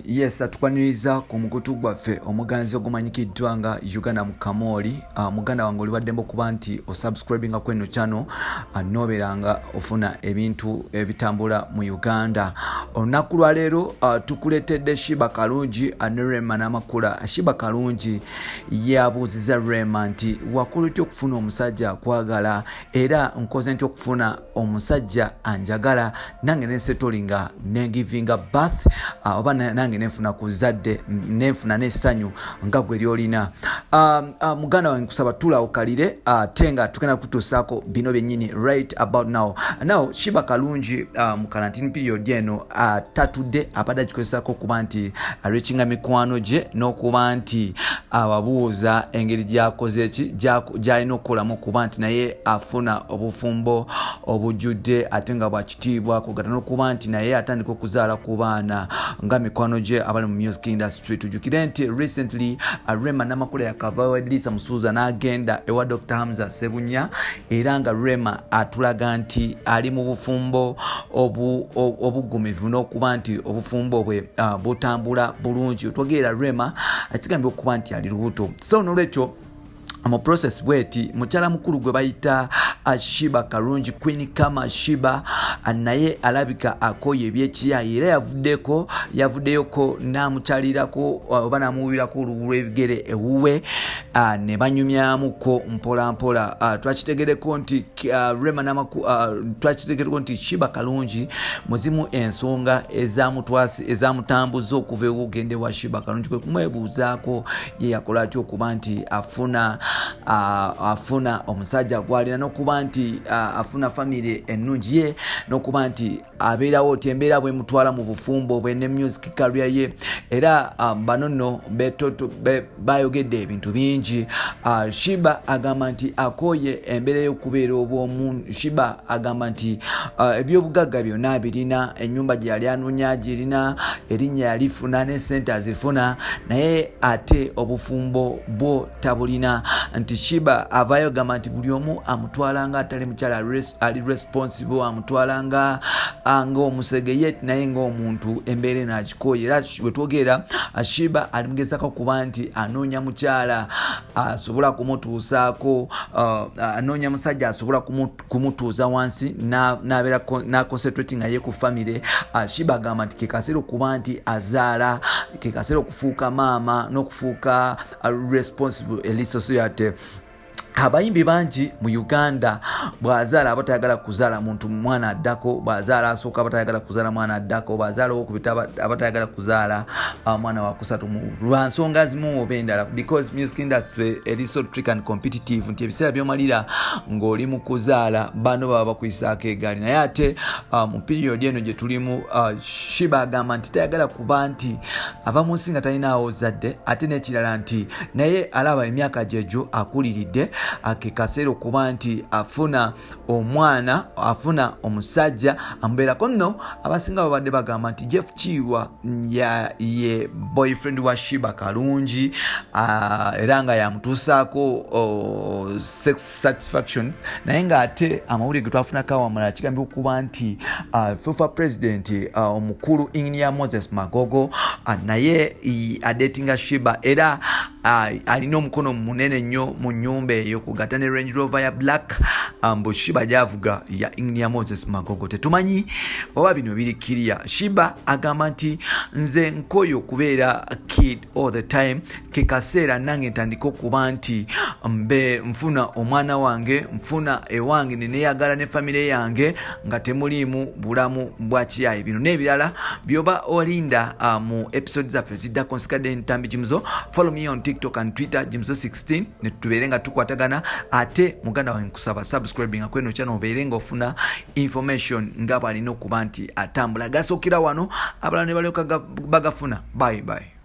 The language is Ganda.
Yes, atukwaniriza ku mukutu gwaffe omuganzi ogumanyikiddwa nga Uganda Mukamooli. Muganda wange oli waddembo kuba nti osubscribinga kweno channel noberanga ofuna ebintu ebitambula mu Uganda. Olunaku lwa leero tukuletedde Sheebah kalungi ne Rema Amulagirile. Sheebah kalungi yabuuziza Rema nti wakola otya okufuna omusajja akwagala era nkoze ntya okufuna omusajja anjagala nange nesetolinga nengivinga birth oba nange nefuna kuzadde nefuna n'essanyu nga gwe lyolina. Muganda wange kusaba tula okalire tenga tukena kutusaako bino byennyini right about now. Sheebah kalungi mu quarantine period eno tatudde abadde akikozesako kuba nti reachinga mikwano gye n'okuba nti ababuuza engeri gyakoze eki gyalina okukolamu kuba nti naye afuna obufumbo obujjudde ate nga bwakitiibwa kugata n'okuba nti naye atandika okuzaala ku baana nga mikwano gye abali mu music industry. Tujjukire nti recently Rema Amulagirile yakavaawo Edisa Musuuza n'agenda ewa Dr. Hamza Sebunya era nga Rema atulaga nti ali mu bufumbo obugumivu n'okuba nti obufumbo bwe butambula bulungi. Otwogerera Rema akigambye okuba nti ali lubuto. So nolwekyo mu process bweti mukyala mukulu gwe bayita Sheebah kalungi Queen kama Sheebah naye alabika akoye ebyekiyayi era yavuddeyoko namukyalirako oba namuwirako olubu lw'ebigere ewuwe ne banyumyamuko mpola mpola. Twakitegereko nti twakitegereko nti Sheebah kalungi muzimu ensonga ezamutambuza okuva ewugende wa Sheebah kalungi kwe kumwebuuzaako ye yakola atya okuba nti afuna omusajja gwalina n'okuba nti afuna family ennungi ye n'okuba nti abeerawo oti embeera bwe mutwala mu bufumbo bwe ne music career ye era bano nno bayogedde ebintu bingi. Sheebah agamba nti akoye embeera y'okubeera obw'omuntu. Sheebah agamba nti ebyobugagga byonna birina, ennyumba gye yali anoonya girina, erinnya yalifuna ne sente azifuna, naye ate obufumbo bwo tabulina. Nti Sheebah avaayo gamba nti buli omu amutwalanga atali mukyala ali responsible, amutwalanga ng'omusege ye naye ng'omuntu embeera n'agikoye. Era bwe twogera Sheebah ali mugezako kuba nti anoonya mukyala asobola kumutuusaako, anoonya musajja asobola kumutuuza wansi n'abeera concentrating ye ku family. Sheebah agamba nti kekaseera okuba nti azaala, kekaseera okufuuka maama n'okufuuka responsible eri society. Abayimbi bangi mu Uganda bwazaala abatayagala kuzaala muntu mwana addako, bwazaala asooka abatayagala kuzaala mwana addako, bwazaala okubita abatayagala kuzaala mwana wa kusatu lwa nsonga zimu oba endala, because music industry eri so trick and competitive nti ebiseera byomalira ng'oli mu kuzaala bano baba bakuyisaako egaali. Naye ate mu period eno gye tulimu Sheebah agamba nti tayagala kuba nti ava mu nsi nga talinaawo zadde, ate n'ekirala nti naye alaba emyaka gyegyo akuliridde akekaseera okuba nti afuna omwana, afuna omusajja amubeerako. Nno abasinga babadde bagamba nti Jeff Kiwa ye boyfriend wa Sheebah kalungi era nga yamutuusaako sex satisfactions, naye ng'ate amawulire ge twafunako awamala kigambye okuba nti FIFA president omukulu Engineer Moses Magogo naye adetinga Sheebah era alina omukono munene nnyo mu nnyumba eyo kugata ne Range Rover ya black mbu Sheebah gyavuga ya Engineer Moses Magogo. Tetumanyi oba bino biri kiria. Sheebah agamba nti nze nkoyo okubeera kid all the time, kekaseera nange ntandika okuba nti nfuna omwana wange, nfuna ewange neneyagala ne family yange nga temuliimu bulamu bwa kiyayi. Bino n'ebirala byoba olinda mu episode zaffe ziddako. Nsikadde ntambi Jimzo. Follow me on TikTok and Twitter Jimzo16 ne tubeere nga tukwatagana. Ate muganda wange nkusaba subscribing akweno channel obeere nga ofuna information nga bwalina okuba nti atambula gasookera wano abalala ne balyoka bagafuna. Bye bye.